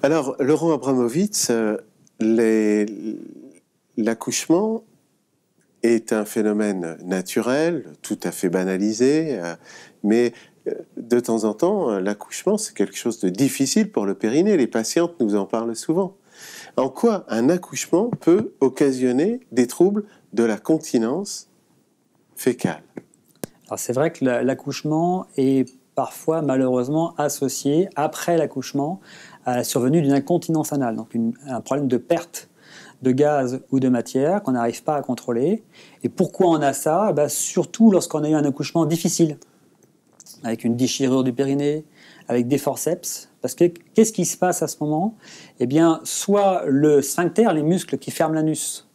Alors, Laurent Abramowitz, l'accouchement est un phénomène naturel, tout à fait banalisé, mais de temps en temps, l'accouchement, c'est quelque chose de difficile pour le périnée. Les patientes nous en parlent souvent. En quoi un accouchement peut occasionner des troubles de la continence fécale? Alors c'est vrai que l'accouchement est parfois malheureusement associé, après l'accouchement, à la survenue d'une incontinence anale, donc un problème de perte de gaz ou de matière qu'on n'arrive pas à contrôler. Et pourquoi on a ça? Surtout lorsqu'on a eu un accouchement difficile, avec une déchirure du périnée, avec des forceps. Parce que qu'est-ce qui se passe à ce moment? Eh bien, soit le sphincter, les muscles qui ferment l'anus,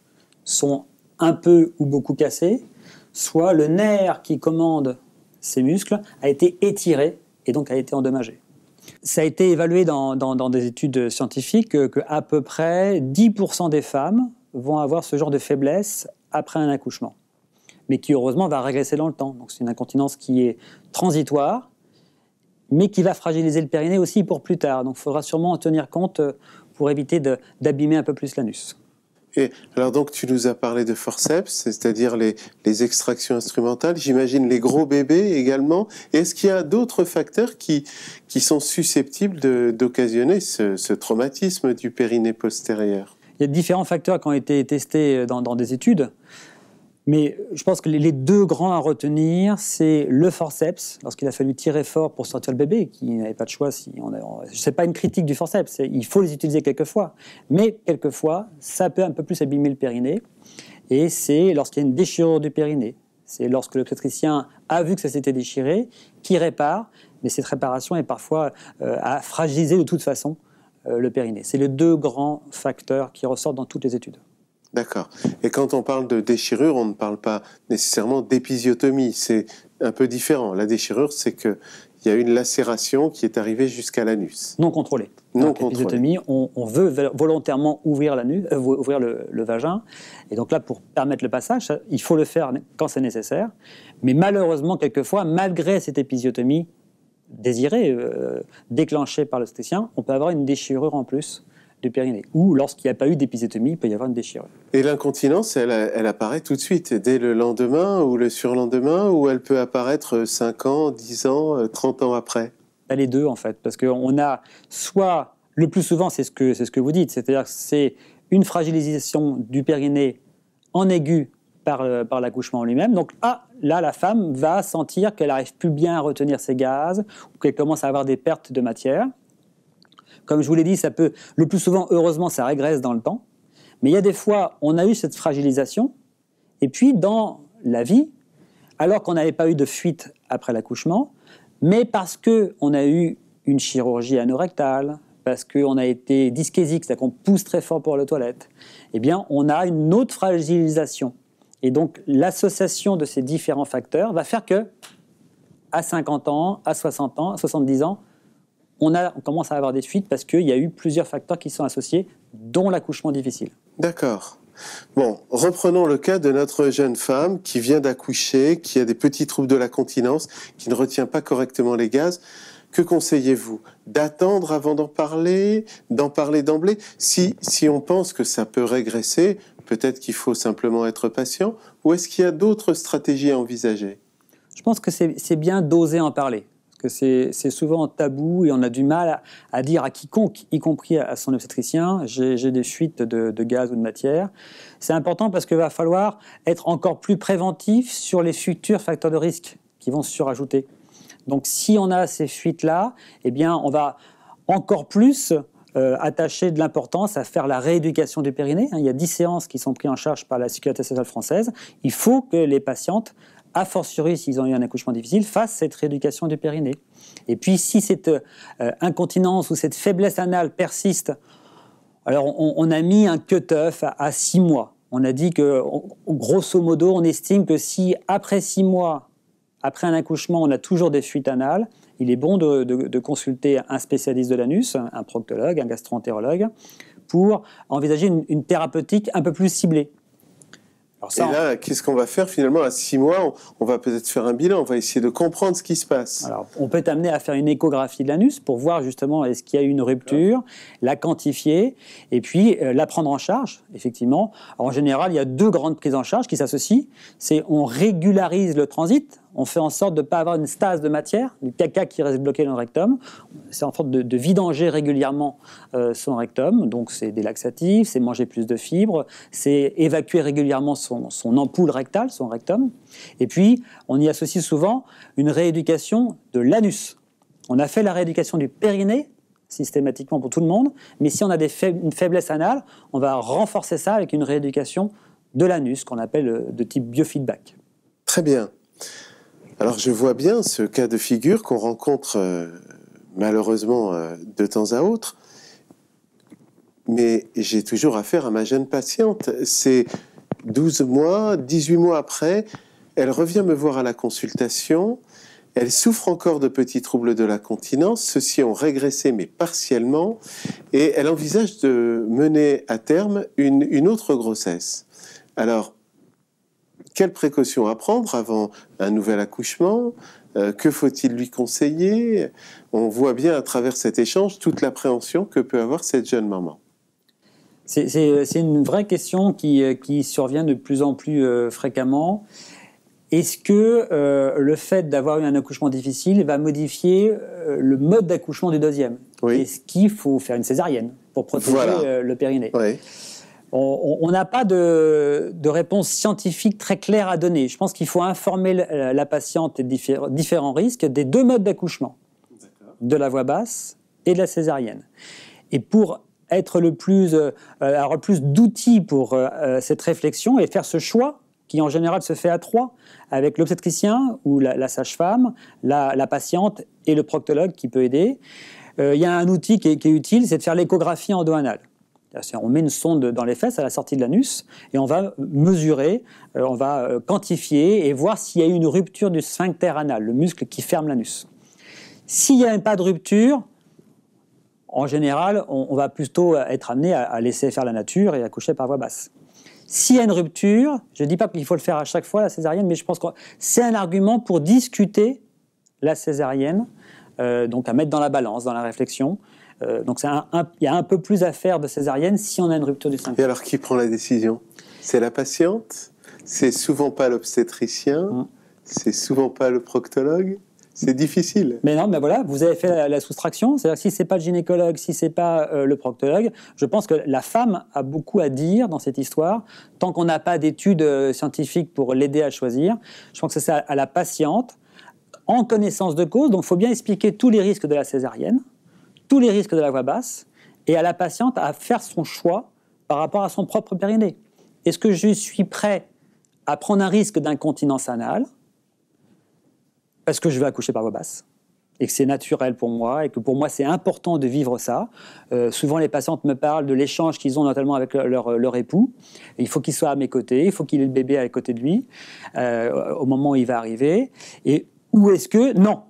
sont un peu ou beaucoup cassés, soit le nerf qui commande ces muscles a été étiré et donc a été endommagé. Ça a été évalué dans des études scientifiques qu'à peu près 10% des femmes vont avoir ce genre de faiblesse après un accouchement, mais qui heureusement va régresser dans le temps. Donc c'est une incontinence qui est transitoire, mais qui va fragiliser le périnée aussi pour plus tard. Donc il faudra sûrement en tenir compte pour éviter d'abîmer un peu plus l'anus. Et alors donc tu nous as parlé de forceps, c'est-à-dire les extractions instrumentales, j'imagine les gros bébés également. Est-ce qu'il y a d'autres facteurs qui sont susceptibles d'occasionner ce traumatisme du périnée postérieur? Il y a différents facteurs qui ont été testés dans des études, mais je pense que les deux grands à retenir, c'est le forceps, lorsqu'il a fallu tirer fort pour sortir le bébé, qui n'avait pas de choix. Ce n'est pas une critique du forceps, il faut les utiliser quelquefois. Mais quelquefois, ça peut un peu plus abîmer le périnée, et c'est lorsqu'il y a une déchirure du périnée. C'est lorsque l'obstétricien a vu que ça s'était déchiré, qui répare, mais cette réparation est parfois à fragiliser de toute façon le périnée. C'est les deux grands facteurs qui ressortent dans toutes les études. D'accord. Et quand on parle de déchirure, on ne parle pas nécessairement d'épisiotomie. C'est un peu différent. La déchirure, c'est qu'il y a une lacération qui est arrivée jusqu'à l'anus. Non contrôlée. Non contrôlée. L'épisiotomie, on veut volontairement ouvrir le vagin. Et donc là, pour permettre le passage, il faut le faire quand c'est nécessaire. Mais malheureusement, quelquefois, malgré cette épisiotomie désirée, déclenchée par l'obstétricien, on peut avoir une déchirure en plus du périnée. Ou lorsqu'il n'y a pas eu d'épisiotomie, il peut y avoir une déchirure. Et l'incontinence, elle apparaît tout de suite, dès le lendemain ou le surlendemain, ou elle peut apparaître 5 ans, 10 ans, 30 ans après? Les deux, en fait. Parce qu'on a soit, le plus souvent, c'est ce que vous dites, c'est-à-dire que c'est une fragilisation du périnée en aigu par l'accouchement lui-même. Donc là, la femme va sentir qu'elle n'arrive plus bien à retenir ses gaz, ou qu'elle commence à avoir des pertes de matière. Comme je vous l'ai dit, ça peut, le plus souvent, heureusement, ça régresse dans le temps. Mais il y a des fois, on a eu cette fragilisation, et puis dans la vie, alors qu'on n'avait pas eu de fuite après l'accouchement, mais parce qu'on a eu une chirurgie anorectale, parce qu'on a été dyskésique, c'est-à-dire qu'on pousse très fort pour la toilette, eh bien, on a une autre fragilisation. Et donc, l'association de ces différents facteurs va faire que, à 50 ans, à 60 ans, à 70 ans, on commence à avoir des fuites parce qu'il y a eu plusieurs facteurs qui sont associés, dont l'accouchement difficile. D'accord. Bon, reprenons le cas de notre jeune femme qui vient d'accoucher, qui a des petits troubles de la continence, qui ne retient pas correctement les gaz. Que conseillez-vous? D'attendre avant d'en parler d'emblée? Si on pense que ça peut régresser, peut-être qu'il faut simplement être patient, ou est-ce qu'il y a d'autres stratégies à envisager? Je pense que c'est bien d'oser en parler. Parce que c'est souvent tabou et on a du mal à dire à quiconque, y compris à son obstétricien, j'ai des fuites de gaz ou de matière. C'est important parce qu'il va falloir être encore plus préventif sur les futurs facteurs de risque qui vont se surajouter. Donc si on a ces fuites-là, eh bien on va encore plus attacher de l'importance à faire la rééducation du périnée. Il y a 10 séances qui sont prises en charge par la Sécurité sociale française. Il faut que les patientes, a fortiori s'ils ont eu un accouchement difficile, fassent cette rééducation du périnée. Et puis si cette incontinence ou cette faiblesse anale persiste, alors on a mis un cut-off à 6 mois. On a dit que, grosso modo, on estime que si après 6 mois, après un accouchement, on a toujours des fuites anales, il est bon de consulter un spécialiste de l'anus, un proctologue, un gastro-entérologue, pour envisager une thérapeutique un peu plus ciblée. Alors ça, et là, qu'est-ce qu'on va faire finalement à 6 mois? On va peut-être faire un bilan, on va essayer de comprendre ce qui se passe. alors, on peut être amené à faire une échographie de l'anus pour voir justement est-ce qu'il y a eu une rupture, la quantifier et puis la prendre en charge, effectivement. Alors, en général, il y a 2 grandes prises en charge qui s'associent. C'est on régularise le transit, on fait en sorte de ne pas avoir une stase de matière, du caca qui reste bloqué dans le rectum. C'est en sorte de vidanger régulièrement son rectum. Donc, c'est des laxatifs, c'est manger plus de fibres, c'est évacuer régulièrement son ampoule rectale, son rectum. Et puis, on y associe souvent une rééducation de l'anus. On a fait la rééducation du périnée, systématiquement pour tout le monde, mais si on a une faiblesse anale, on va renforcer ça avec une rééducation de l'anus, qu'on appelle de type biofeedback. Très bien. Alors, je vois bien ce cas de figure qu'on rencontre malheureusement de temps à autre, mais j'ai toujours affaire à ma jeune patiente. C'est 12 mois, 18 mois après, elle revient me voir à la consultation. Elle souffre encore de petits troubles de la continence. Ceux-ci ont régressé, mais partiellement. Et elle envisage de mener à terme une autre grossesse. Alors, quelles précautions à prendre avant un nouvel accouchement? Que faut-il lui conseiller? On voit bien à travers cet échange toute l'appréhension que peut avoir cette jeune maman. C'est une vraie question qui survient de plus en plus fréquemment. Est-ce que le fait d'avoir eu un accouchement difficile va modifier le mode d'accouchement du deuxième? Oui. Est-ce qu'il faut faire une césarienne pour protéger le périnée? Oui. On n'a pas de réponse scientifique très claire à donner. Je pense qu'il faut informer la patiente des différents risques des 2 modes d'accouchement, de la voie basse et de la césarienne. Et pour être avoir le plus d'outils pour cette réflexion et faire ce choix, qui en général se fait à 3, avec l'obstétricien ou la sage-femme, la patiente et le proctologue qui peut aider. Il y a un outil qui est utile, c'est de faire l'échographie endo-anale. On met une sonde dans les fesses à la sortie de l'anus et on va mesurer, on va quantifier et voir s'il y a eu une rupture du sphincter anal, le muscle qui ferme l'anus. S'il n'y a pas de rupture, en général, on va plutôt être amené à laisser faire la nature et à coucher par voie basse. S'il y a une rupture, je ne dis pas qu'il faut le faire à chaque fois, la césarienne, mais je pense que c'est un argument pour discuter la césarienne, donc à mettre dans la balance, dans la réflexion. Donc il y a un peu plus à faire de césarienne si on a une rupture du sphincter. Et alors, qui prend la décision? C'est la patiente? C'est souvent pas l'obstétricien? C'est souvent pas le proctologue? C'est difficile. Mais non, mais voilà, vous avez fait la soustraction. C'est-à-dire que si c'est pas le gynécologue, si c'est pas le proctologue, je pense que la femme a beaucoup à dire dans cette histoire. Tant qu'on n'a pas d'études scientifiques pour l'aider à choisir, je pense que c'est à la patiente, en connaissance de cause. Donc, il faut bien expliquer tous les risques de la césarienne, tous les risques de la voie basse, et à la patiente à faire son choix par rapport à son propre périnée. Est-ce que je suis prêt à prendre un risque d'incontinence anale parce que je vais accoucher par voie basse et que c'est naturel pour moi et que pour moi c'est important de vivre ça. Souvent les patientes me parlent de l'échange qu'ils ont notamment avec leur époux. Il faut qu'il soit à mes côtés, il faut qu'il ait le bébé à côté de lui au moment où il va arriver. Et où est-ce que... Non.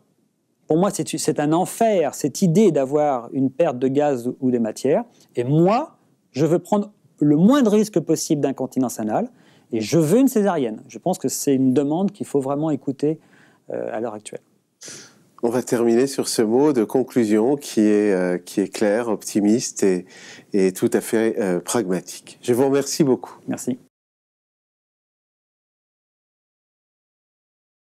Pour moi c'est un enfer, cette idée d'avoir une perte de gaz ou de matière. Et moi, je veux prendre le moindre risque possible d'incontinence anale et je veux une césarienne. Je pense que c'est une demande qu'il faut vraiment écouter à l'heure actuelle. On va terminer sur ce mot de conclusion qui est clair, optimiste et tout à fait pragmatique. Je vous remercie beaucoup. Merci.